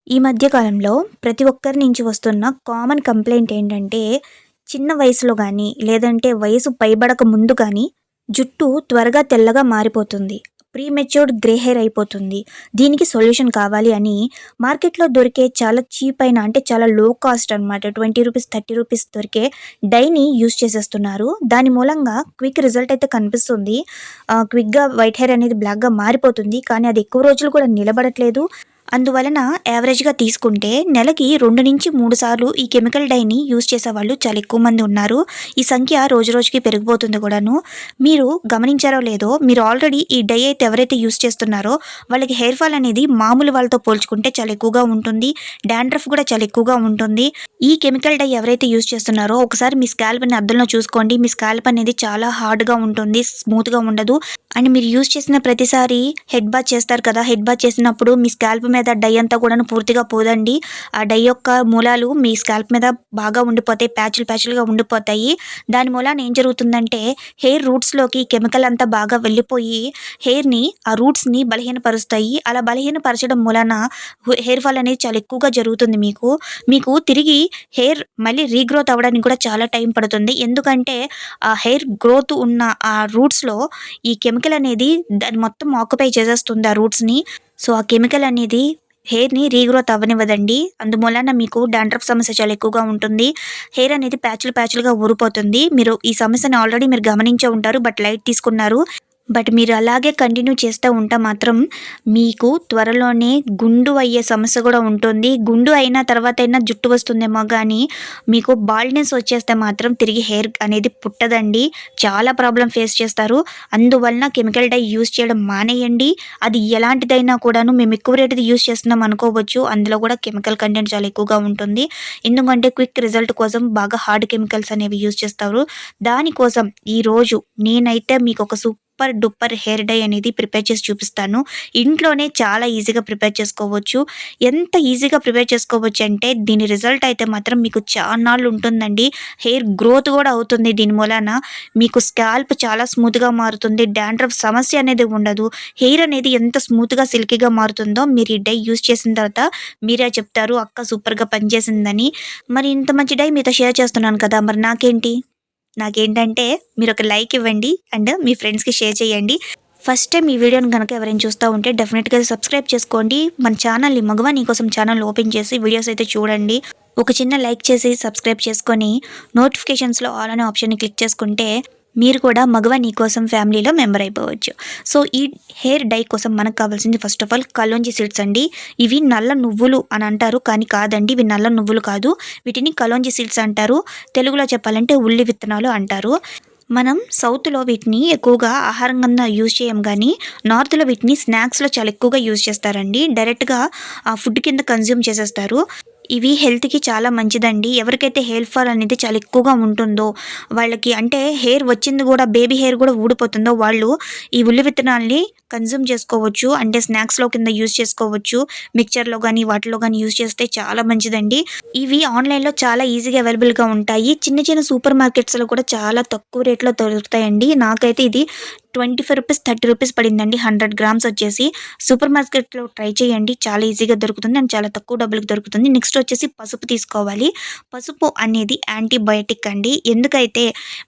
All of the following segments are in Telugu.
ఈ మధ్య కాలంలో ప్రతి ఒక్కరి నుంచి వస్తున్న కామన్ కంప్లైంట్ ఏంటంటే, చిన్న వయసులో గానీ, లేదంటే వయసు పైబడక ముందు గానీ, జుట్టు త్వరగా తెల్లగా మారిపోతుంది. ప్రీమెచ్యూర్డ్ గ్రే హెయిర్ అయిపోతుంది. దీనికి సొల్యూషన్ కావాలి అని మార్కెట్‌లో దొరికే చాలా చీప్ అయిన అంటే చాలా లో కాస్ట్ అనమాట. రూ. 20, రూ. 30 దొరికే డైని యూజ్ చేసేస్తున్నారు. దాని మూలంగా క్విక్ రిజల్ట్ అయితే కనిపిస్తుంది. క్విక్‌గా వైట్ హెయిర్ అనేది బ్లాక్‌గా మారిపోతుంది. కానీ అది ఎక్కువ రోజులు కూడా నిలబడట్లేదు. అందువలన యావరేజ్‌గా తీసుకుంటే నెలకి 2-3 సార్లు ఈ కెమికల్ డైని యూజ్ చేసేవాళ్ళు చాలా ఎక్కువ మంది ఉన్నారు. ఈ సంఖ్య రోజురోజుకి పెరిగిపోతుంది కూడాను. మీరు గమనించారో లేదో, మీరు ఆల్రెడీ ఈ డై అయితే ఎవరైతే యూజ్ చేస్తున్నారో వాళ్ళకి హెయిర్ ఫాల్ అనేది మామూలు వాళ్ళతో పోల్చుకుంటే చాలా ఎక్కువగా ఉంటుంది. డాండ్రఫ్ కూడా చాలా ఎక్కువగా ఉంటుంది. ఈ కెమికల్ డై ఎవరైతే యూజ్ చేస్తున్నారో ఒకసారి మీ స్కాల్ప్‌ని అద్దంలో చూసుకోండి. మీ స్కాల్ప్ అనేది చాలా హార్డ్‌గా ఉంటుంది. స్మూత్‌గా ఉండదు. అండ్ మీరు యూజ్ చేసిన ప్రతిసారి హెడ్ బాత్ చేస్తారు కదా! హెడ్ బాత్ చేసినప్పుడు మీ స్కాల్ప్ మీద డై అంతా కూడాను పూర్తిగా పోదండి. ఆ డై యొక్క మూలాలు మీ స్కాల్ప్ మీద బాగా ఉండిపోతాయి. ప్యాచులుగా ఉండిపోతాయి. దాని మూలాన ఏం జరుగుతుందంటే హెయిర్ రూట్స్‌లోకి కెమికల్ అంతా బాగా వెళ్ళిపోయి హెయిర్‌ని ఆ రూట్స్‌ని బలహీనపరుస్తాయి. అలా బలహీనపరచడం మూలాన హెయిర్ ఫాల్ అనేది చాలా ఎక్కువగా జరుగుతుంది మీకు. మీకు తిరిగి హెయిర్ మళ్ళీ రీగ్రోత్ అవ్వడానికి కూడా చాలా టైం పడుతుంది. ఎందుకంటే ఆ హెయిర్ గ్రోత్ ఉన్న ఆ రూట్స్‌లో ఈ కెమికల్ అనేది దాన్ని మొత్తం ఆక్యుపై చేసేస్తుంది ఆ రూట్స్‌ని. సో, ఆ కెమికల్ అనేది హెయిర్‌ని రీగ్రోత్ అవ్వనివ్వదండి. అందుమూలన మీకు డాండ్రఫ్ సమస్య చాలా ఎక్కువగా ఉంటుంది. హెయిర్ అనేది ప్యాచులుగా ఊడిపోతుంది. మీరు ఈ సమస్యని ఆల్రెడీ మీరు గమనించే ఉంటారు. బట్ లైట్ తీసుకున్నారు. బట్ మీరు అలాగే కంటిన్యూ చేస్తూ ఉంటే మాత్రం మీకు త్వరలోనే గుండు అయ్యే సమస్య కూడా ఉంటుంది. గుండు అయిన తర్వాతైనా జుట్టు వస్తుందేమో గానీ, మీకు బాల్డ్‌నెస్ వచ్చేస్తే మాత్రం తిరిగి హెయిర్ అనేది పుట్టదండి. చాలా ప్రాబ్లమ్ ఫేస్ చేస్తారు. అందువలన కెమికల్ డై యూజ్ చేయడం మానేయండి. అది ఎలాంటిదైనా కూడాను మేము ఎక్కువ రేటుది యూజ్ చేస్తున్నాం అనుకోవచ్చు. అందులో కూడా కెమికల్ కంటెంట్ చాలా ఎక్కువగా ఉంటుంది. ఎందుకంటే క్విక్ రిజల్ట్ కోసం బాగా హార్డ్ కెమికల్స్ అనేవి యూజ్ చేస్తారు. దానికోసం ఈరోజు నేనైతే మీకొక సూపర్ డూపర్ హెయిర్ డై అనేది ప్రిపేర్ చేసి చూపిస్తాను. ఇంట్లోనే చాలా ఈజీగా ప్రిపేర్ చేసుకోవచ్చు. ఎంత ఈజీగా ప్రిపేర్ చేసుకోవచ్చు అంటే దీని రిజల్ట్ అయితే మాత్రం మీకు చాన్నాళ్ళు ఉంటుందండి. హెయిర్ గ్రోత్ కూడా అవుతుంది దీని మూలాన. మీకు స్కాల్ప్ చాలా స్మూత్‌గా మారుతుంది. డాండ్రఫ్ సమస్య అనేది ఉండదు. హెయిర్ అనేది ఎంత స్మూత్‌గా, సిల్కీగా మారుతుందో మీరు ఈ డై యూజ్ చేసిన తర్వాత మీరే చెప్తారు, అక్క సూపర్‌గా పనిచేసిందని. మరి ఇంత మంచి డై మీతో షేర్ చేస్తున్నాను కదా! మరి నాకేంటంటే మీరొక లైక్ ఇవ్వండి అండ్ మీ ఫ్రెండ్స్‌కి షేర్ చేయండి. ఫస్ట్ టైమ్ ఈ వీడియోని గనక ఎవరైనా చూస్తా ఉంటే డెఫినెట్‌గా సబ్స్క్రైబ్ చేసుకోండి. మన ఛానల్‌ని మగవా నీకోసం ఛానల్ ఓపెన్ చేసి వీడియోస్ అయితే చూడండి. ఒక చిన్న లైక్ చేసి సబ్స్క్రైబ్ చేసుకొని నోటిఫికేషన్స్‌లో ఆల్ అనే ఆప్షన్‌ని క్లిక్ చేసుకుంటే మీరు కూడా మగవా నీకోసం ఫ్యామిలీలో మెంబర్ అయిపోవచ్చు. సో, ఈ హెయిర్ డై కోసం మనకు కావాల్సింది first of all kalonji seeds అండి. ఇవి నల్ల నువ్వులు అని అంటారు. కానీ కాదండి, ఇవి నల్ల నువ్వులు కాదు. వీటిని కలోంజీ సీడ్స్ అంటారు. తెలుగులో చెప్పాలంటే ఉల్లి విత్తనాలు అంటారు. మనం సౌత్‌లో వీటిని ఎక్కువగా ఆహారం కింద యూజ్ చేయం గానీ, నార్త్‌లో వీటిని స్నాక్స్‌లో చాలా ఎక్కువగా యూజ్ చేస్తారండి. డైరెక్ట్‌గా ఫుడ్ కింద కన్జ్యూమ్ చేసేస్తారు. ఇవి హెల్త్‌కి చాలా మంచిదండి. ఎవరికైతే హెయిర్ ఫాల్ అనేది చాలా ఎక్కువగా ఉంటుందో, వాళ్ళకి అంటే హెయిర్ వచ్చింది గూడా బేబీ హెయిర్ గూడా ఊడిపోతుందో వాళ్ళు ఈ ఉల్లి విత్తనాల్ని కన్జ్యూమ్ చేసుకోవచ్చు. అంటే స్నాక్స్‌లో కింద యూజ్ చేసుకోవచ్చు. మిక్చర్‌లో గానీ, వాటిలో గానీ యూజ్ చేస్తే చాలా మంచిదండి. ఇవి ఆన్‌లైన్‌లో చాలా ఈజీగా అవైలబుల్‌గా ఉంటాయి. చిన్న చిన్న సూపర్ మార్కెట్స్‌లో కూడా చాలా తక్కువ రేట్‌లో దొరుకుతాయండి. నాకైతే ఇది రూ. 25, రూ. 30 పడిందండి. 100 గ్రామ్స్ వచ్చేసి. సూపర్ మార్కెట్‌లో ట్రై చేయండి. చాలా ఈజీగా దొరుకుతుంది అండ్ చాలా తక్కువ డబ్బులకి దొరుకుతుంది. నెక్స్ట్ వచ్చేసి పసుపు తీసుకోవాలి. పసుపు అనేది యాంటీబయోటిక్ అండి. ఎందుకైతే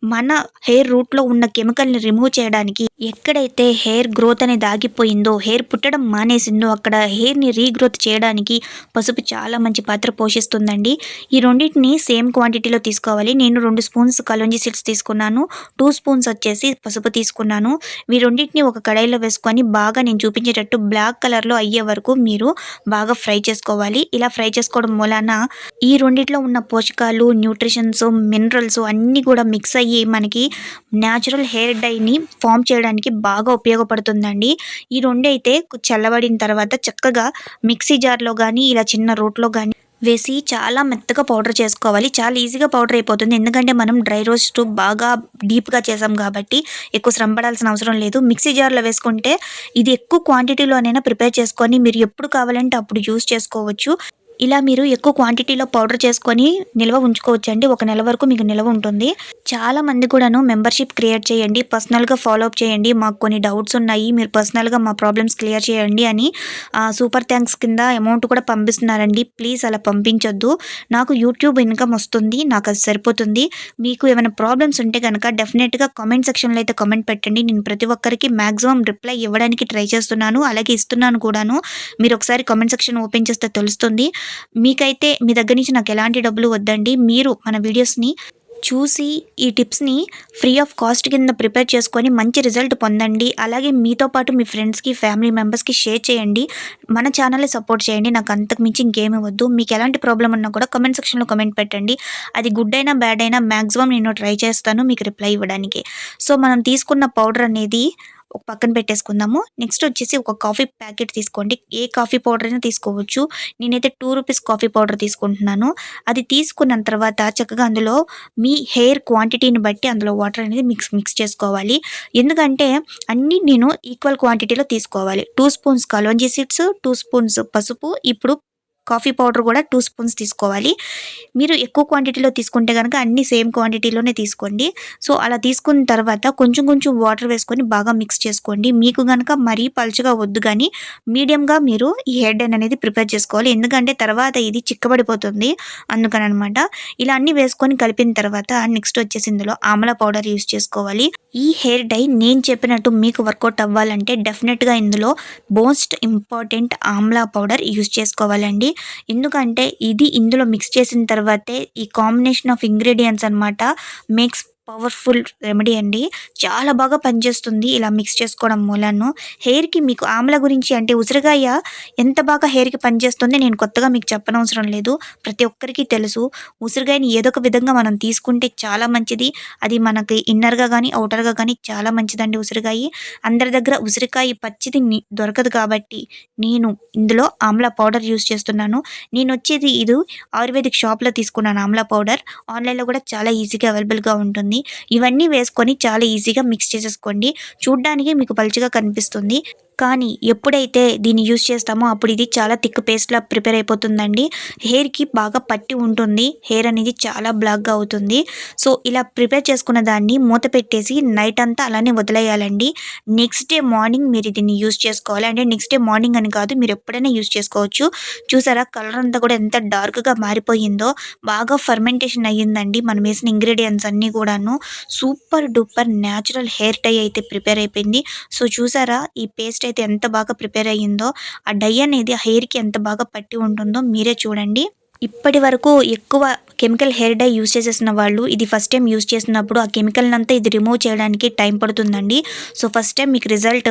మన హెయిర్ రూట్‌లో ఉన్న కెమికల్‌ని రిమూవ్ చేయడానికి ఎక్కడైతే హెయిర్ గ్రోత్ అనేది ఆగిపోయిందో, హెయిర్ పుట్టడం మానేసిందో అక్కడ హెయిర్‌ని రీగ్రోత్ చేయడానికి పసుపు చాలా మంచి పాత్ర పోషిస్తుందండి. ఈ రెండిటిని సేమ్ క్వాంటిటీలో తీసుకోవాలి. నేను 2 స్పూన్స్ కలోంజీ సీడ్స్ తీసుకున్నాను. 2 స్పూన్స్ వచ్చేసి పసుపు తీసుకున్నాను. ఈ రెండిటిని ఒక కడాయిలో వేసుకొని బాగా నేను చూపించేటట్టు బ్లాక్ కలర్‌లో అయ్యే వరకు మీరు బాగా ఫ్రై చేసుకోవాలి. ఇలా ఫ్రై చేసుకోవడం మూలాన ఈ రెండిట్లో ఉన్న పోషకాలు, న్యూట్రిషన్స్, మినరల్స్ అన్నీ కూడా మిక్స్ అయ్యి మనకి న్యాచురల్ హెయిర్ డైని ఫార్మ్ చేయడానికి బాగా ఉపయోగపడుతుందండి. ఈ రెండైతే చల్లబడిన తర్వాత చక్కగా మిక్సీ జార్‌లో గానీ, ఇలా చిన్న రోట్లో గానీ వేసి చాలా మెత్తగా పౌడర్ చేసుకోవాలి. చాలా ఈజీగా పౌడర్ అయిపోతుంది. ఎందుకంటే మనం డ్రై రోస్ట్ బాగా డీప్‌గా చేసాం కాబట్టి ఎక్కువ శ్రమ పడాల్సిన అవసరం లేదు. మిక్సీ జార్‌లో వేసుకుంటే ఇది ఎక్కువ క్వాంటిటీలోనైనా ప్రిపేర్ చేసుకొని మీరు ఎప్పుడు కావాలంటే అప్పుడు యూజ్ చేసుకోవచ్చు. ఇలా మీరు ఎక్కువ క్వాంటిటీలో పౌడర్ చేసుకొని నిల్వ ఉంచుకోవచ్చండి. 1 నెల వరకు మీకు నిల్వ ఉంటుంది. చాలా మంది కూడాను మెంబర్‌షిప్ క్రియేట్ చేయండి. పర్సనల్‌గా ఫాలో అప్ చేయండి. మాకు కొన్ని డౌట్స్ ఉన్నాయి. మీరు పర్సనల్‌గా మా ప్రాబ్లమ్స్ క్లియర్ చేయండి అని సూపర్ థాంక్స్ కింద అమౌంట్ కూడా పంపిస్తున్నారండి. ప్లీజ్ అలా పంపించొద్దు. నాకు యూట్యూబ్ ఇన్‌కమ్ వస్తుంది. నాకది సరిపోతుంది. మీకు ఏమైనా ప్రాబ్లమ్స్ ఉంటే గనక డెఫినెట్‌గా కామెంట్ సెక్షన్‌లో అయితే కామెంట్ పెట్టండి. నేను ప్రతి ఒక్కరికి మాక్సిమం రిప్లై ఇవ్వడానికి ట్రై చేస్తున్నాను. అలాగే ఇస్తున్నాను కూడాను. మీరు ఒకసారి కామెంట్ సెక్షన్ ఓపెన్ చేస్తే తెలుస్తుంది. మీకైతే మీ దగ్గర నుంచి నాకు ఎలాంటి డబ్బులు వద్దండి. మీరు మన వీడియోస్‌ని చూసి ఈ టిప్స్‌ని ఫ్రీ ఆఫ్ కాస్ట్ కింద ప్రిపేర్ చేసుకొని మంచి రిజల్ట్ పొందండి. అలాగే మీతో పాటు మీ ఫ్రెండ్స్‌కి, ఫ్యామిలీ మెంబర్స్‌కి షేర్ చేయండి. మన ఛానల్‌ని సపోర్ట్ చేయండి. నాకు అంతకు మించి ఇంకేమీ వద్దు. మీకు ఎలాంటి ప్రాబ్లమ్ ఉన్నా కూడా కామెంట్ సెక్షన్‌లో కామెంట్ పెట్టండి. అది గుడ్ అయినా, బ్యాడ్ అయినా మాక్సిమం నేను ట్రై చేస్తాను మీకు రిప్లై ఇవ్వడానికి. సో, మనం తీసుకున్న పౌడర్ అనేది ఒక పక్కన పెట్టేసుకుందాము. నెక్స్ట్ వచ్చేసి ఒక కాఫీ ప్యాకెట్ తీసుకోండి. ఏ కాఫీ పౌడర్ అయినా తీసుకోవచ్చు. నేనైతే రూ. 2 కాఫీ పౌడర్ తీసుకుంటున్నాను. అది తీసుకున్న తర్వాత చక్కగా అందులో మీ హెయిర్ క్వాంటిటీని బట్టి అందులో వాటర్ అనేది మిక్స్ చేసుకోవాలి. ఎందుకంటే అన్నీ నేను ఈక్వల్ క్వాంటిటీలో తీసుకోవాలి. 2 స్పూన్స్ కలోంజీ సీడ్స్, 2 స్పూన్స్ పసుపు, ఇప్పుడు కాఫీ పౌడర్ కూడా 2 స్పూన్స్ తీసుకోవాలి. మీరు ఎక్కువ క్వాంటిటీలో తీసుకుంటే గనక అన్నీ సేమ్ క్వాంటిటీలోనే తీసుకోండి. సో, అలా తీసుకున్న తర్వాత కొంచెం కొంచెం వాటర్ వేసుకొని బాగా మిక్స్ చేసుకోండి. మీకు గనక మరీ పలుచగా వద్దు గానీ మీడియంగా మీరు ఈ హెయిర్ డైన్ అనేది ప్రిపేర్ చేసుకోవాలి. ఎందుకంటే తర్వాత ఇది చిక్కబడిపోతుంది. అందుకననమాట. ఇలా అన్నీ వేసుకొని కలిపిన తర్వాత నెక్స్ట్ వచ్చేసి ఇందులో ఆమ్లా పౌడర్ యూజ్ చేసుకోవాలి. ఈ హెయిర్ డై నేను చెప్పినట్టు మీకు వర్కౌట్ అవ్వాలంటే డెఫినెట్‌గా ఇందులో most important Amla powder use చేసుకోవాలండి. ఎందుకంటే ఇది ఇందులో మిక్స్ చేసిన తర్వాతే ఈ కాంబినేషన్ ఆఫ్ ఇంగ్రీడియెంట్స్ అనమాట మేక్స్ పవర్ఫుల్ రెమెడీ అండి. చాలా బాగా పనిచేస్తుంది ఇలా మిక్స్ చేసుకోవడం మూలాన. హెయిర్‌కి మీకు ఆమ్లా గురించి అంటే ఉసిరికాయ ఎంత బాగా హెయిర్‌కి పనిచేస్తుంది నేను కొత్తగా మీకు చెప్పనవసరం లేదు. ప్రతి ఒక్కరికి తెలుసు. ఉసిరికాయని ఏదో ఒక విధంగా మనం తీసుకుంటే చాలా మంచిది. అది మనకి ఇన్నర్‌గా గానీ, ఔటర్‌గా గానీ చాలా మంచిదండి ఉసిరికాయ. అందరి దగ్గర ఉసిరికాయ పచ్చిది దొరకదు కాబట్టి నేను ఇందులో ఆమ్లా పౌడర్ యూజ్ చేస్తున్నాను. నేనొచ్చేది ఇది ఆయుర్వేదిక్ షాప్‌లో తీసుకున్నాను ఆమ్లా పౌడర్. ఆన్‌లైన్‌లో కూడా చాలా ఈజీగా అవైలబుల్‌గా ఉంటుంది. ఇవన్నీ వేసుకొని చాలా ఈజీగా మిక్స్ చేసేసుకోండి. చూడ్డానికి మీకు పలుచగా కనిపిస్తుంది. కానీ ఎప్పుడైతే దీన్ని యూజ్ చేస్తామో అప్పుడు ఇది చాలా థిక్ పేస్ట్‌లా ప్రిపేర్ అయిపోతుందండి. హెయిర్‌కి బాగా పట్టి ఉంటుంది. హెయిర్ అనేది చాలా బ్లాక్‌గా అవుతుంది. సో, ఇలా ప్రిపేర్ చేసుకున్న దాన్ని మూత పెట్టేసి నైట్ అంతా అలానే వదిలేయాలండి. నెక్స్ట్ డే మార్నింగ్ మీరు దీన్ని యూజ్ చేసుకోవాలి. అంటే నెక్స్ట్ డే మార్నింగ్ అని కాదు, మీరు ఎప్పుడైనా యూజ్ చేసుకోవచ్చు. చూసారా కలర్ అంతా కూడా ఎంత డార్క్‌గా మారిపోయిందో. బాగా ఫర్మెంటేషన్ అయ్యిందండి మనం వేసిన ఇంగ్రీడియెంట్స్ అన్నీ కూడాను. Super duper natural hair dye అయితే ప్రిపేర్ అయిపోయింది. సో, చూసారా ఈ పేస్ట్ అయితే ఎంత బాగా ప్రిపేర్ అయ్యిందో. ఆ డై అనేది ఆ హెయిర్‌కి ఎంత బాగా పట్టి ఉంటుందో మీరే చూడండి. ఇప్పటి వరకు ఎక్కువ కెమికల్ హెయిర్ డై యూజ్ చేసేసిన వాళ్ళు ఇది ఫస్ట్ టైం యూజ్ చేసినప్పుడు ఆ కెమికల్‌నంతా ఇది రిమూవ్ చేయడానికి టైం పడుతుందండి. సో, ఫస్ట్ టైం మీకు రిజల్ట్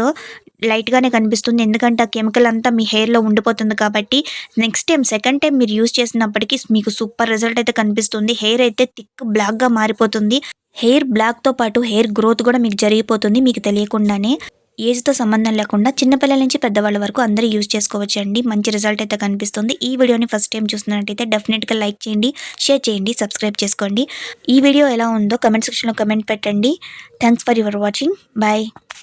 లైట్‌గానే కనిపిస్తుంది. ఎందుకంటే ఆ కెమికల్ అంతా మీ హెయిర్‌లో ఉండిపోతుంది కాబట్టి. నెక్స్ట్ టైం సెకండ్ టైం మీరు యూజ్ చేసినప్పటికి మీకు సూపర్ రిజల్ట్ అయితే కనిపిస్తుంది. హెయిర్ అయితే థిక్ బ్లాక్‌గా మారిపోతుంది. హెయిర్ బ్లాక్‌తో పాటు హెయిర్ గ్రోత్ కూడా మీకు జరిగిపోతుంది మీకు తెలియకుండానే. ఏజ్‌తో సంబంధం లేకుండా చిన్నపిల్లల నుంచి పెద్దవాళ్ళ వరకు అందరూ యూజ్ చేసుకోవచ్చండి. మంచి రిజల్ట్ అయితే కనిపిస్తుంది. ఈ వీడియోని ఫస్ట్ టైం చూస్తున్నట్టయితే డెఫినెట్‌గా లైక్ చేయండి, షేర్ చేయండి, సబ్స్క్రైబ్ చేసుకోండి. ఈ వీడియో ఎలా ఉందో కామెంట్ సెక్షన్‌లో కామెంట్ పెట్టండి. Thanks for your watching. By.